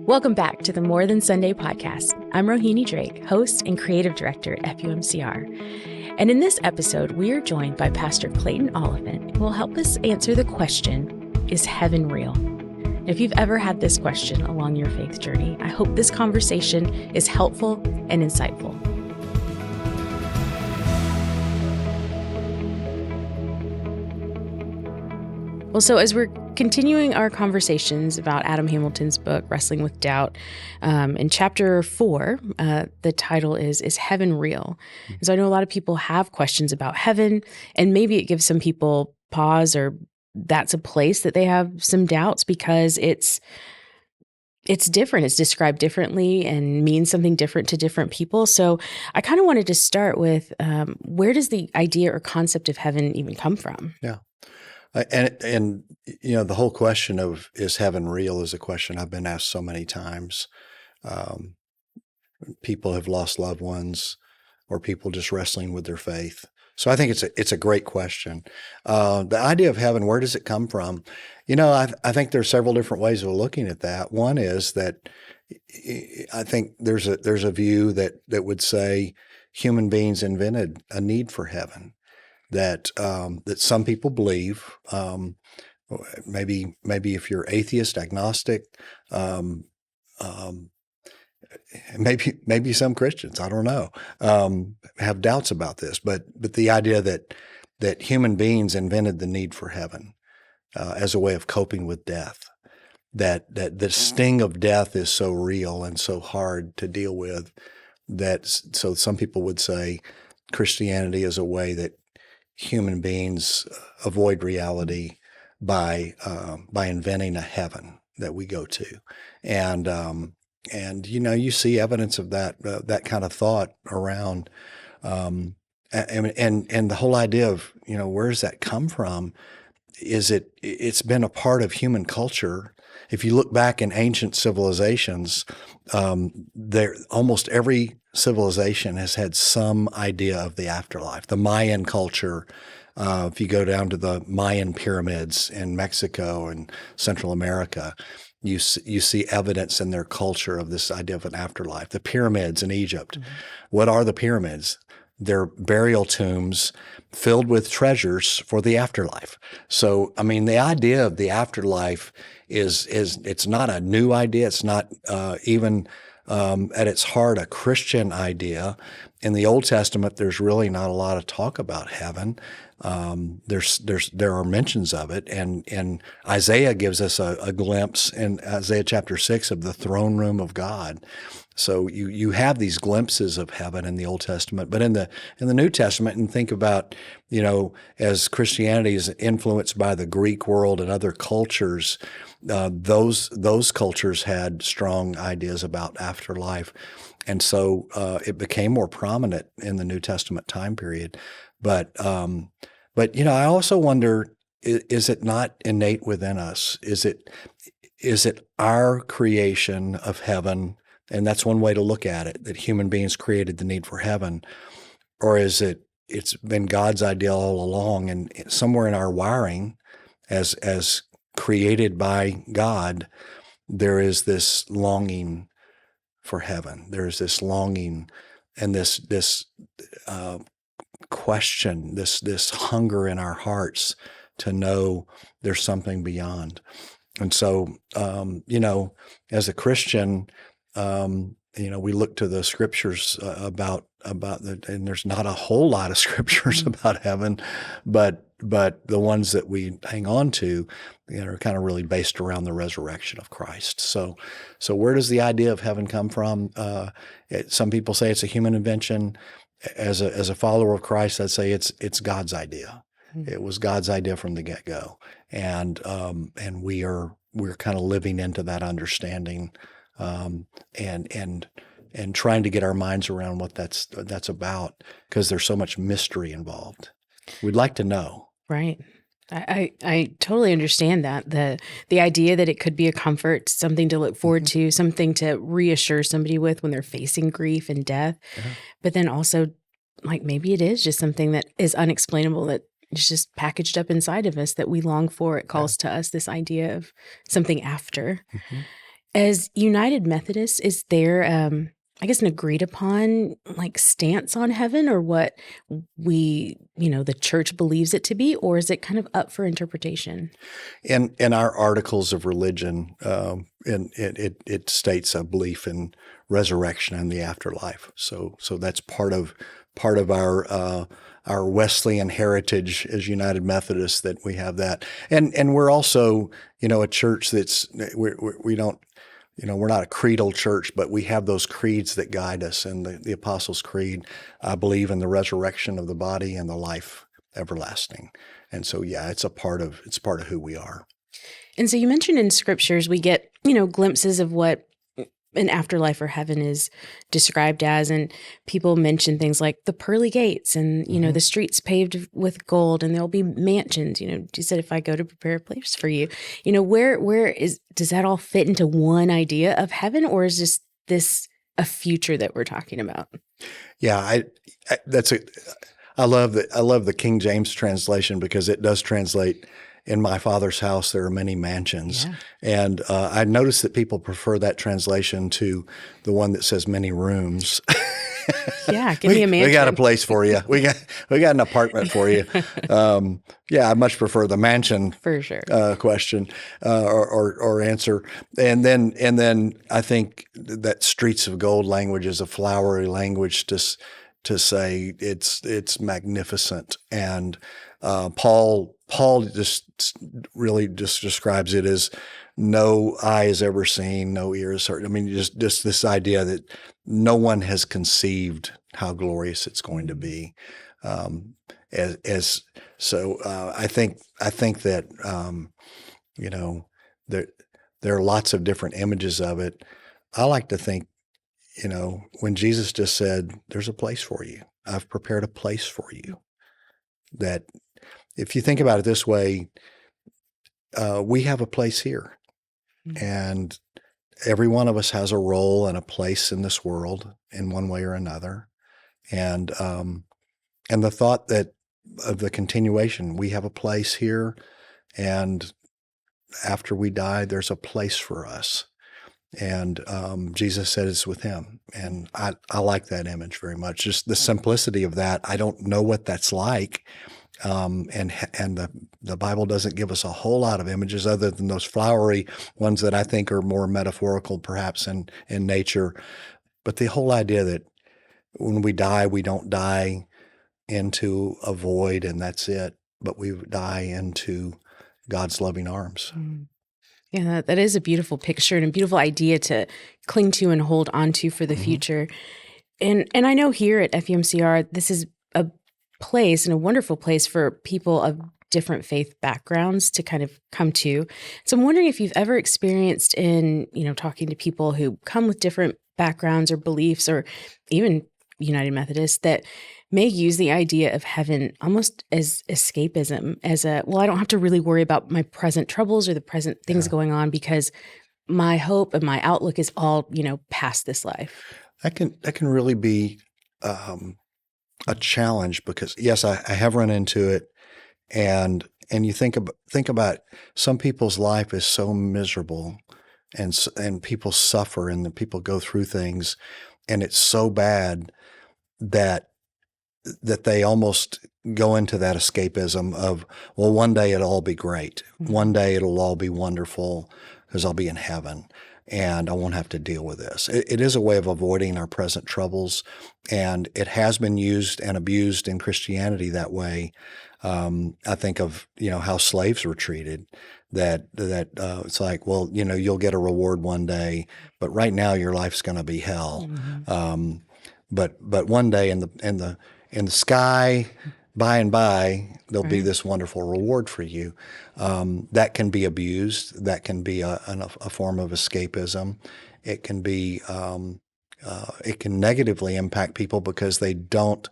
Welcome back to the More Than Sunday podcast. I'm Rohini Drake, host and creative director at FUMCR. And in this episode, we are joined by Pastor Clayton Oliphint, who will help us answer the question, is heaven real? If you've ever had this question along your faith journey, I hope this conversation is helpful and insightful. Well, so as we're continuing our conversations about Adam Hamilton's book, Wrestling with Doubt, in chapter 4, the title is Heaven Real? And so I know a lot of people have questions about heaven, and maybe it gives some people pause, or that's a place that they have some doubts because it's different. It's described differently and means something different to different people. So I kind of wanted to start with where does the idea or concept of heaven even come from? Yeah. And you know, the whole question of is heaven real is a question I've been asked so many times. People have lost loved ones, or people just wrestling with their faith. So I think it's a great question. The idea of heaven, where does it come from? You know, I think there's several different ways of looking at that. One is that I think there's a view that would say human beings invented a need for heaven. That some people believe, maybe if you're atheist, agnostic, maybe some Christians, I don't know, have doubts about this. But the idea that human beings invented the need for heaven as a way of coping with death, that the sting of death is so real and so hard to deal with, so some people would say Christianity is a way that human beings avoid reality by inventing a heaven that we go to, and you know, you see evidence of that kind of thought around, and the whole idea of, you know, where does that come from? It's been a part of human culture. If you look back in ancient civilizations, almost every civilization has had some idea of the afterlife. The Mayan culture, if you go down to the Mayan pyramids in Mexico and Central America, you see evidence in their culture of this idea of an afterlife. The pyramids in Egypt. Mm-hmm. What are the pyramids? They're burial tombs filled with treasures for the afterlife. So, I mean, the idea of the afterlife is it's not a new idea. It's not even at its heart a Christian idea. In the Old Testament, there's really not a lot of talk about heaven. There are mentions of it, and Isaiah gives us a glimpse in Isaiah chapter 6 of the throne room of God. So you have these glimpses of heaven in the Old Testament, but in the New Testament, and think about, you know, as Christianity is influenced by the Greek world and other cultures, those cultures had strong ideas about afterlife, and so it became more prominent in the New Testament time period. But you know, I also wonder, is it not innate within us? Is it our creation of heaven? And that's one way to look at it, that human beings created the need for heaven. Or is it's been God's idea all along, and somewhere in our wiring as created by God, there is this longing for heaven. There is this longing and this question, this hunger in our hearts to know there's something beyond. And so, you know, as a Christian, you know, we look to the scriptures about and there's not a whole lot of scriptures about heaven, but the ones that we hang on to, you know, are kind of really based around the resurrection of Christ. So where does the idea of heaven come from? Some people say it's a human invention. As a follower of Christ, I'd say it's God's idea. Mm-hmm. It was God's idea from the get-go, and we're kind of living into that understanding. And trying to get our minds around what that's about, because there's so much mystery involved. We'd like to know. Right. I totally understand that. The idea that it could be a comfort, something to look forward to, something to reassure somebody with when they're facing grief and death. Yeah. But then also, like, maybe it is just something that is unexplainable, that is just packaged up inside of us that we long for. It calls to us this idea of something after. Mm-hmm. As United Methodists, is there, I guess, an agreed upon like stance on heaven, or what the church believes it to be, or is it kind of up for interpretation? In our articles of religion, it states a belief in resurrection and the afterlife. So that's part of our Wesleyan heritage as United Methodists, that we have that, and we're also a church that's we don't. We're not a creedal church, but we have those creeds that guide us. And the Apostles' Creed, I believe in the resurrection of the body and the life everlasting. And so, yeah, it's part of who we are. And so you mentioned in scriptures we get, glimpses of what an afterlife or heaven is described as, and people mention things like the pearly gates and, the streets paved with gold, and there'll be mansions. You said, if I go to prepare a place for you, does that all fit into one idea of heaven, or is this a future that we're talking about? Yeah, I love the King James translation, because it does translate, in my Father's house there are many mansions. Yeah. And I noticed that people prefer that translation to the one that says many rooms. Yeah, give me a mansion. We got a place for you. We got an apartment for you. Yeah, I much prefer the mansion for sure question or answer. And then I think that streets of gold language is a flowery language to say it's magnificent. And Paul really just describes it as no eye has ever seen, no ear has heard. I mean, just this idea that no one has conceived how glorious it's going to be. I think that there are lots of different images of it. I like to think, when Jesus just said, "There's a place for you. I've prepared a place for you," that if you think about it this way, we have a place here, and every one of us has a role and a place in this world in one way or another. And the thought that of the continuation, we have a place here, and after we die, there's a place for us. And Jesus said it's with him. And I like that image very much. Just the simplicity of that. I don't know what that's like. And the Bible doesn't give us a whole lot of images other than those flowery ones that I think are more metaphorical, perhaps in nature. But the whole idea that when we die, we don't die into a void and that's it, but we die into God's loving arms. Yeah, that is a beautiful picture and a beautiful idea to cling to and hold on to for the future. And I know here at FEMCR, this is a place and a wonderful place for people of different faith backgrounds to kind of come to. So I'm wondering if you've ever experienced in, talking to people who come with different backgrounds or beliefs, or even United Methodists, that may use the idea of heaven almost as escapism, as I don't have to really worry about my present troubles or the present things going on, because my hope and my outlook is all, past this life. That can really be a challenge, because yes, I have run into it, and you think about some people's life is so miserable, and people suffer, and the people go through things, and it's so bad that they almost go into that escapism of, well, one day it'll all be great. One day it'll all be wonderful because I'll be in heaven and I won't have to deal with this. It is a way of avoiding our present troubles, and it has been used and abused in Christianity that way. I think of, how slaves were treated, that it's like, well, you'll get a reward one day, but right now your life's going to be hell. But one day in the sky, by and by, there'll be this wonderful reward for you. That can be abused. That can be a form of escapism. It can be it can negatively impact people because they don't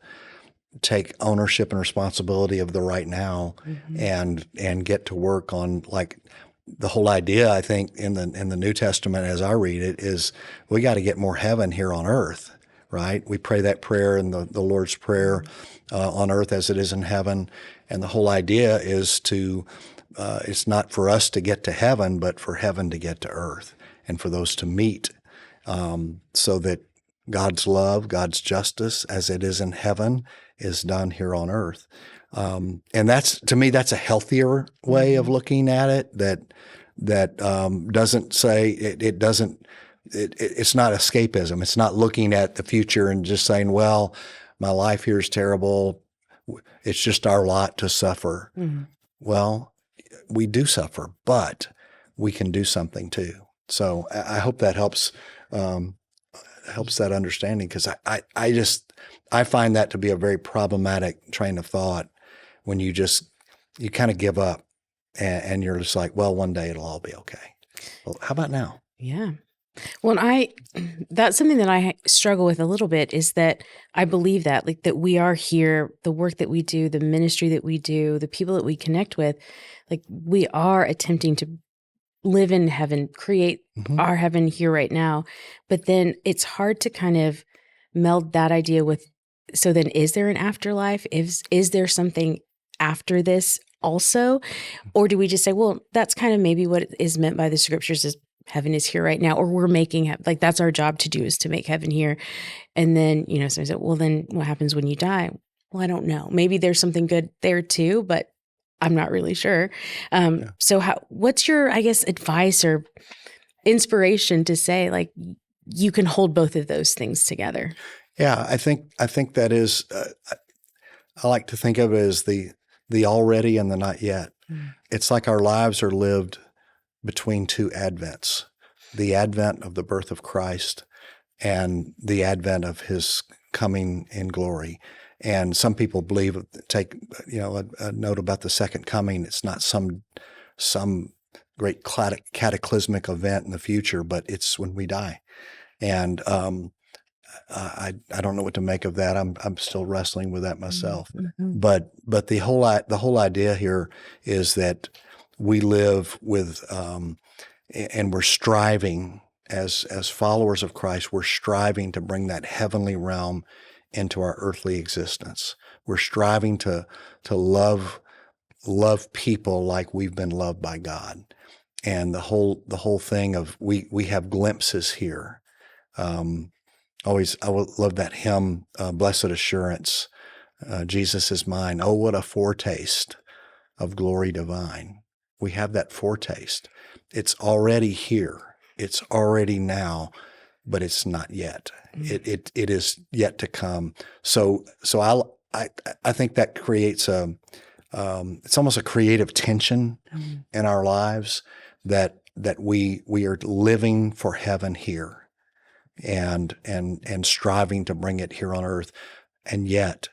take ownership and responsibility of the right now, and get to work on, like, the whole idea, I think, in the New Testament, as I read it, is we got to get more heaven here on earth. Right? We pray that prayer in the Lord's Prayer, on earth as it is in heaven. And the whole idea is it's not for us to get to heaven, but for heaven to get to earth. and for those to meet, so that God's love, God's justice, as it is in heaven, is done here on earth. And that's, to me, that's a healthier way of looking at it. That doesn't say it doesn't. It's not escapism. It's not looking at the future and just saying, "Well, my life here is terrible. It's just our lot to suffer." Mm-hmm. Well, we do suffer, but we can do something too. So I hope that helps that understanding, because I find that to be a very problematic train of thought when you kind of give up and you're just like, well, one day it'll all be okay. Well, how about now? Yeah. Well, that's something that I struggle with a little bit, is that I believe that, like, that we are here, the work that we do, the ministry that we do, the people that we connect with, like, we are attempting to live in heaven, create our heaven here right now. But then it's hard to kind of meld that idea with, so then is there an afterlife? Is there something after this also? Or do we just say, well, that's kind of maybe what is meant by the scriptures, is heaven is here right now, or we're making like, that's our job to do, is to make heaven here. And then, so I said, well, then what happens when you die? Well, I don't know. Maybe there's something good there too, but I'm not really sure. So what's your, I guess, advice or inspiration to say, like, you can hold both of those things together? Yeah, I think that is, I like to think of it as the already and the not yet. It's like our lives are lived between two advents: the advent of the birth of Christ and the advent of his coming in glory. And some people believe, take a note about the second coming. It's not some great cataclysmic event in the future, but it's when we die. And I don't know what to make of that. I'm still wrestling with that myself. Mm-hmm. But the whole idea here is that we live with and we're striving as followers of Christ. We're striving to bring that heavenly realm into our earthly existence. We're striving to love people like we've been loved by God. And the whole thing of we have glimpses here. I love that hymn, Blessed Assurance, Jesus is mine. Oh, what a foretaste of glory divine. We have that foretaste. It's already here. It's already now, but it's not yet. It is yet to come. So I think that creates it's almost a creative tension in our lives, that we are living for heaven here and striving to bring it here on earth, and yet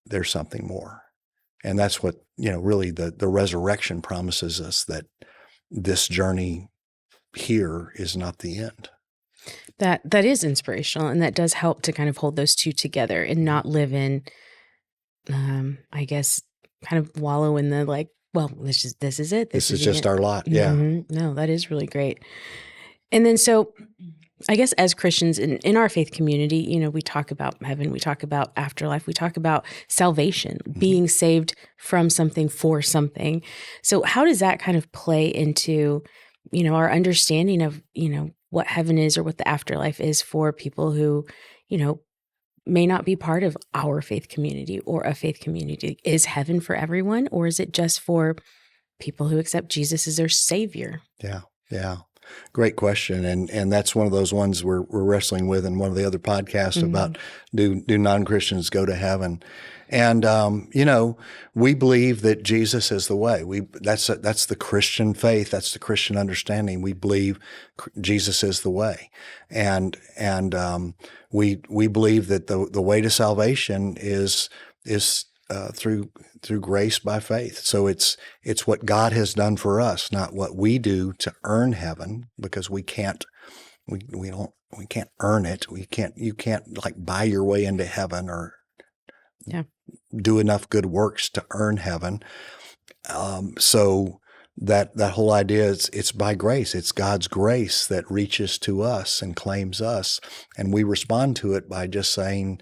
there's something more. And that's what, really the resurrection promises us, that this journey here is not the end. That is inspirational, and that does help to kind of hold those two together and not live in, I guess, kind of wallow in the, like, well, this is it. This is just our lot. Yeah. Mm-hmm. No, that is really great. And then, so I guess as Christians in our faith community, we talk about heaven, we talk about afterlife, we talk about salvation, being saved from something for something. So how does that kind of play into, our understanding of, what heaven is, or what the afterlife is for people who, may not be part of our faith community or a faith community? Is heaven for everyone, or is it just for people who accept Jesus as their savior? Yeah. Great question. And that's one of those ones we're wrestling with in one of the other podcasts about do non-Christians go to heaven? And, we believe that Jesus is the way. That's the Christian faith. That's the Christian understanding. We believe Jesus is the way. And we believe that the way to salvation is through grace by faith. So it's what God has done for us, not what we do to earn heaven, because we can't earn it. You can't like buy your way into heaven or do enough good works to earn heaven. So that whole idea is it's by grace. It's God's grace that reaches to us and claims us, and we respond to it by just saying,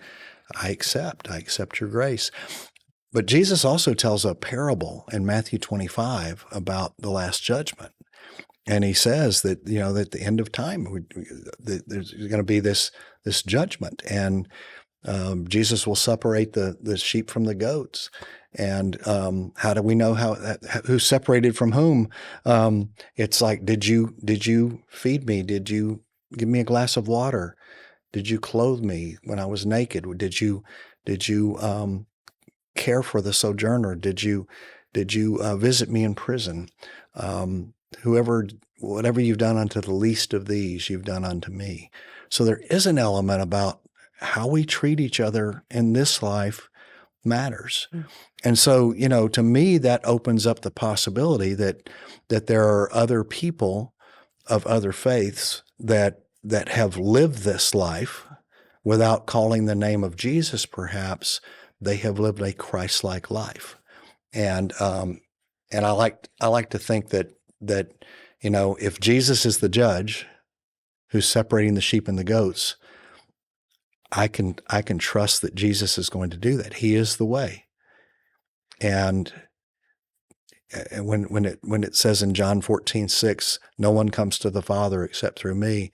I accept your grace. But Jesus also tells a parable in Matthew 25 about the Last Judgment. And he says that, that at the end of time, there's going to be this judgment, and Jesus will separate the sheep from the goats. And how do we know who's separated from whom? It's like, did you feed me? Did you give me a glass of water? Did you clothe me when I was naked? Did you care for the sojourner? Did you visit me in prison? Whatever you've done unto the least of these, you've done unto me. So there is an element about how we treat each other in this life matters. Mm. And so, to me, that opens up the possibility that there are other people of other faiths that have lived this life without calling the name of Jesus, perhaps. They have lived a Christ-like life. And I like to think that if Jesus is the judge who's separating the sheep and the goats, I can trust that Jesus is going to do that. He is the way. And when it says in John 14:6, no one comes to the Father except through me,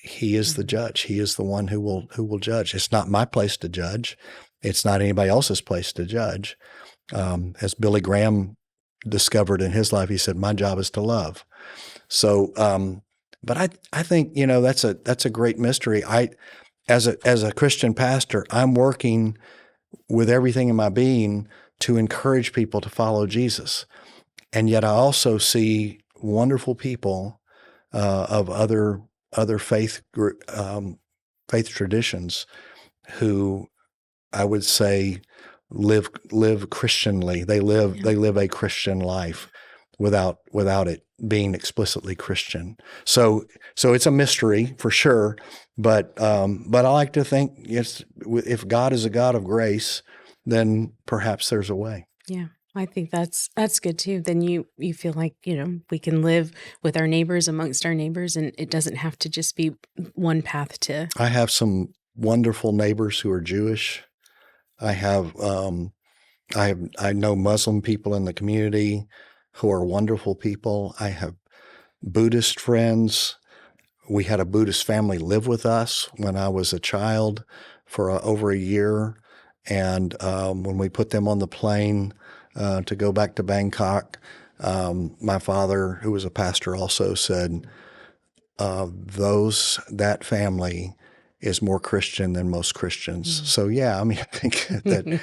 he is the judge. He is the one who will judge. It's not my place to judge. It's not anybody else's place to judge. As Billy Graham discovered in his life, he said, "My job is to love." So, but I think that's a great mystery. As a Christian pastor, I'm working with everything in my being to encourage people to follow Jesus, and yet I also see wonderful people of other faith traditions who I would say live Christianly. They live a Christian life without it being explicitly Christian. So it's a mystery for sure. But I like to think if God is a God of grace, then perhaps there's a way. Yeah. I think that's good too. Then you feel like, we can live with our neighbors, amongst our neighbors, and it doesn't have to just be one path to. I have some wonderful neighbors who are Jewish. I know Muslim people in the community who are wonderful people. I have Buddhist friends. We had a Buddhist family live with us when I was a child for over a year. And when we put them on the plane to go back to Bangkok, my father, who was a pastor, also said, that family is more Christian than most Christians. Mm. So yeah, I think that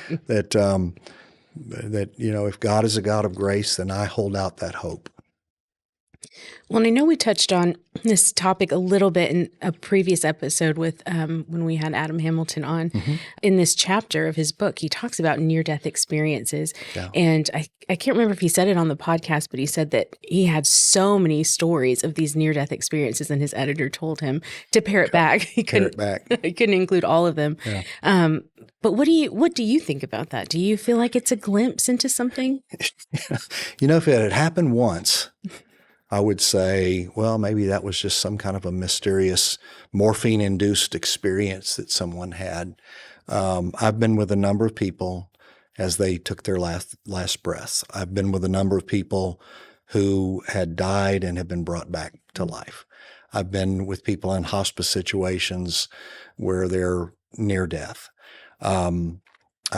if God is a God of grace, then I hold out that hope. Well, and I know we touched on this topic a little bit in a previous episode with when we had Adam Hamilton on. Mm-hmm. In this chapter of his book, he talks about near-death experiences. Yeah. And I can't remember if he said it on the podcast, but he said that he had so many stories of these near-death experiences, and his editor told him to pare it back. He couldn't include all of them. Yeah. But what do you think about that? Do you feel like it's a glimpse into something? If it had happened once, I would say, well, maybe that was just some kind of a mysterious morphine-induced experience that someone had. I've been with a number of people as they took their last breaths. I've been with a number of people who had died and have been brought back to life. I've been with people in hospice situations where they're near death. I've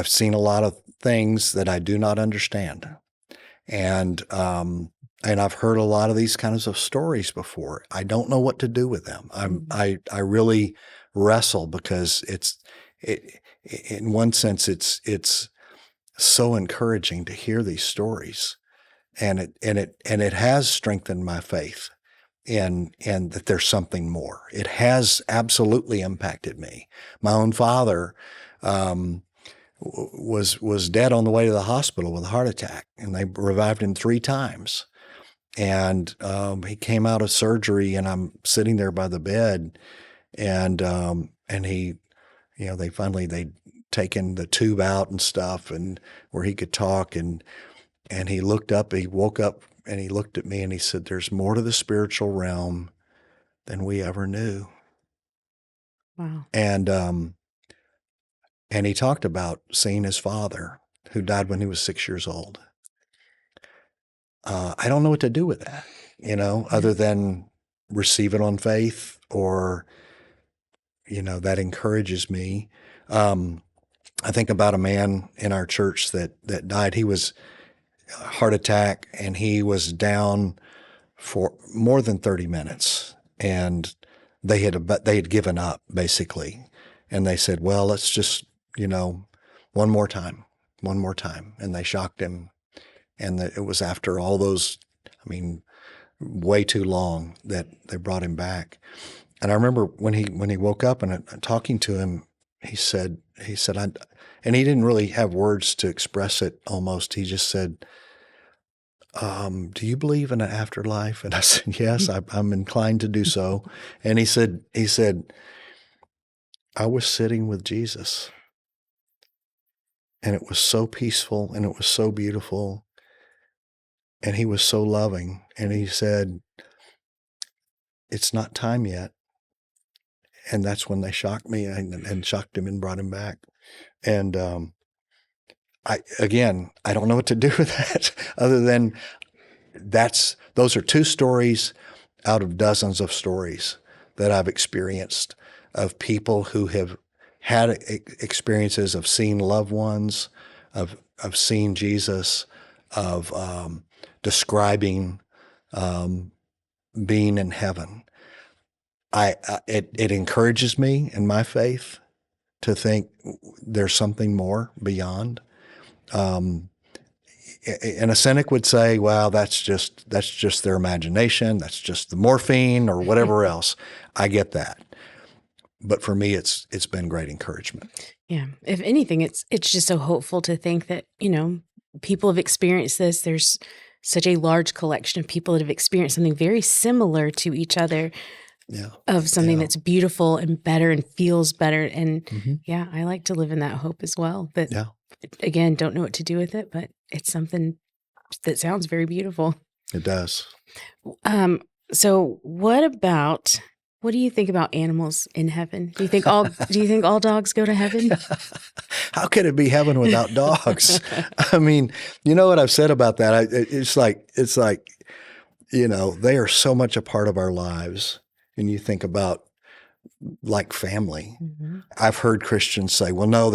seen a lot of things that I do not understand. And I've heard a lot of these kinds of stories before. I don't know what to do with them. I really wrestle because in one sense it's so encouraging to hear these stories, and it has strengthened my faith in that there's something more. It has absolutely impacted me. My own father was dead on the way to the hospital with a heart attack, and they revived him 3 times. And he came out of surgery, and I'm sitting there by the bed, and he, they'd taken the tube out and stuff, and where he could talk, and he looked up, he woke up, and he looked at me, and he said, "There's more to the spiritual realm than we ever knew." Wow. And he talked about seeing his father, who died when he was 6 years old. I don't know what to do with that. other than receive it on faith, or, that encourages me. I think about a man in our church that died. He was a heart attack, and he was down for more than 30 minutes, and they had given up basically, and they said, well, let's just, one more time, and they shocked him, and it was after all those, way too long, that they brought him back. And I remember when he woke up and talking to him, he said, and he didn't really have words to express it almost. He just said, do you believe in an afterlife? And I said, yes, I'm inclined to do so. And he said, I was sitting with Jesus, and it was so peaceful, and it was so beautiful, and he was so loving. And he said, it's not time yet. And that's when they shocked me and shocked him and brought him back. And I don't know what to do with that other than those are two stories out of dozens of stories that I've experienced of people who have had experiences of seeing loved ones, of seeing Jesus, of describing being in heaven. It encourages me in my faith to think there's something more beyond. And a cynic would say, well, that's just their imagination. That's just the morphine or whatever else. I get that. But for me, it's been great encouragement. Yeah. If anything, it's just so hopeful to think that, people have experienced this. There's such a large collection of people that have experienced something very similar to each other. Yeah. Of something that's beautiful and better and feels better. And I like to live in that hope as well. That, again, don't know what to do with it, but it's something that sounds very beautiful. It does. So what do you think about animals in heaven? Do you think all dogs go to heaven? How could it be heaven without dogs? You know what I've said about that? It's like, they are so much a part of our lives. And you think about like family. Mm-hmm. I've heard Christians say, well, no,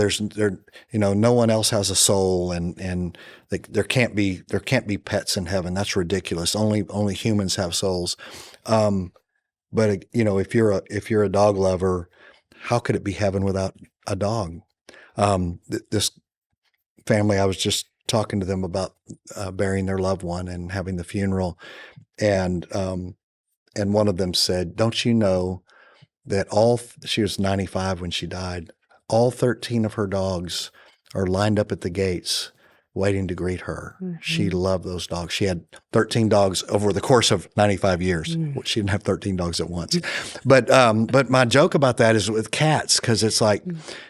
no one else has a soul, and there can't be pets in heaven. That's ridiculous. Only humans have souls. But if you're a dog lover, how could it be heaven without a dog? This family, I was just talking to them about burying their loved one and having the funeral, and one of them said, don't you know that she was 95 when she died, all 13 of her dogs are lined up at the gates waiting to greet her. Mm-hmm. She loved those dogs. She had 13 dogs over the course of 95 years. Mm. She didn't have 13 dogs at once. But my joke about that is with cats, because it's like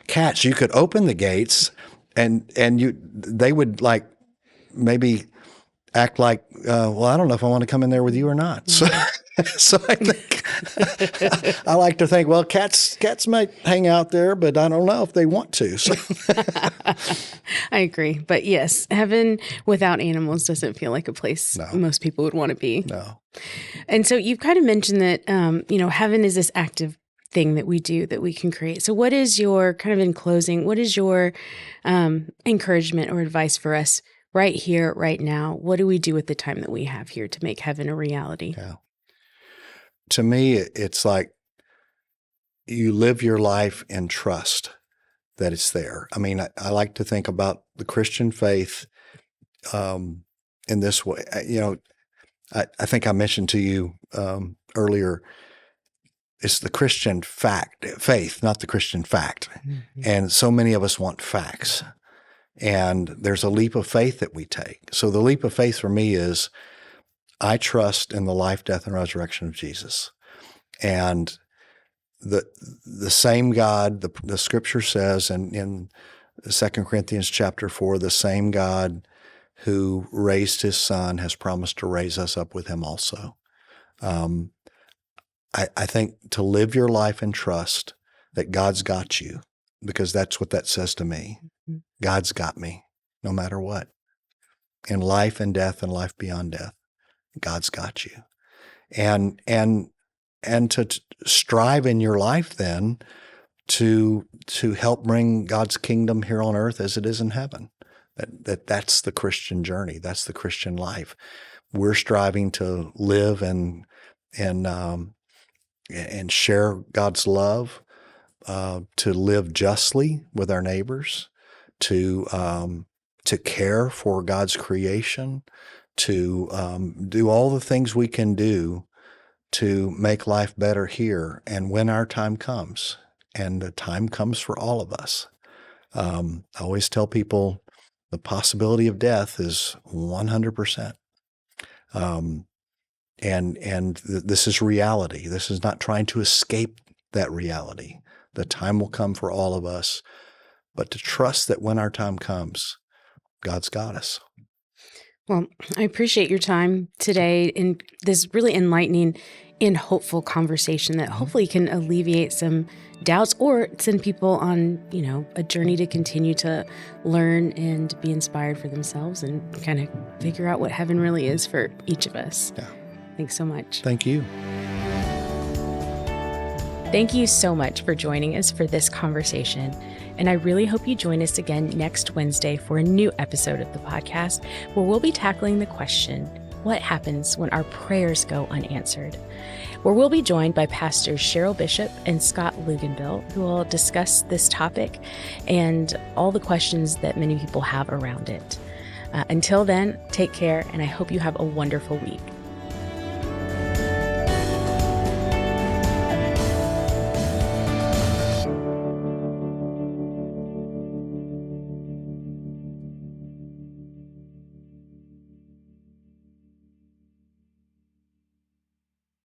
cats, you could open the gates and they would like maybe act like, well, I don't know if I want to come in there with you or not. So I think I like to think, well, cats might hang out there, but I don't know if they want to. So. I agree. But yes, heaven without animals doesn't feel like a place most people would want to be. No. And so you've kind of mentioned that, heaven is this active thing that we do, that we can create. So what is your, kind of in closing, what is your encouragement or advice for us right here, right now? What do we do with the time that we have here to make heaven a reality? Yeah. To me, it's like you live your life in trust that it's there. I like to think about the Christian faith in this way. I think I mentioned to you earlier, it's the Christian faith, not the Christian fact. Mm-hmm. And so many of us want facts. And there's a leap of faith that we take. So the leap of faith for me is, I trust in the life, death, and resurrection of Jesus. And the same God, the scripture says in 2 Corinthians chapter 4, the same God who raised his son has promised to raise us up with him also. I think to live your life in trust that God's got you, because that's what that says to me. Mm-hmm. God's got me no matter what. In life and death and life beyond death, God's got you. and to strive in your life then to help bring God's kingdom here on earth as it is in heaven. That's the Christian journey. That's the Christian life. We're striving to live and share God's love, to live justly with our neighbors, to care for God's creation, to do all the things we can do to make life better here. And when our time comes, and the time comes for all of us, I always tell people the possibility of death is 100%. This is reality. This is not trying to escape that reality. The time will come for all of us, but to trust that when our time comes, God's got us. Well, I appreciate your time today in this really enlightening and hopeful conversation that hopefully can alleviate some doubts or send people on, a journey to continue to learn and be inspired for themselves and kind of figure out what heaven really is for each of us. Yeah. Thanks so much. Thank you. Thank you so much for joining us for this conversation. And I really hope you join us again next Wednesday for a new episode of the podcast where we'll be tackling the question, what happens when our prayers go unanswered? Where we'll be joined by Pastors Cheryl Bishop and Scott Luganville, who will discuss this topic and all the questions that many people have around it. Until then, take care, and I hope you have a wonderful week.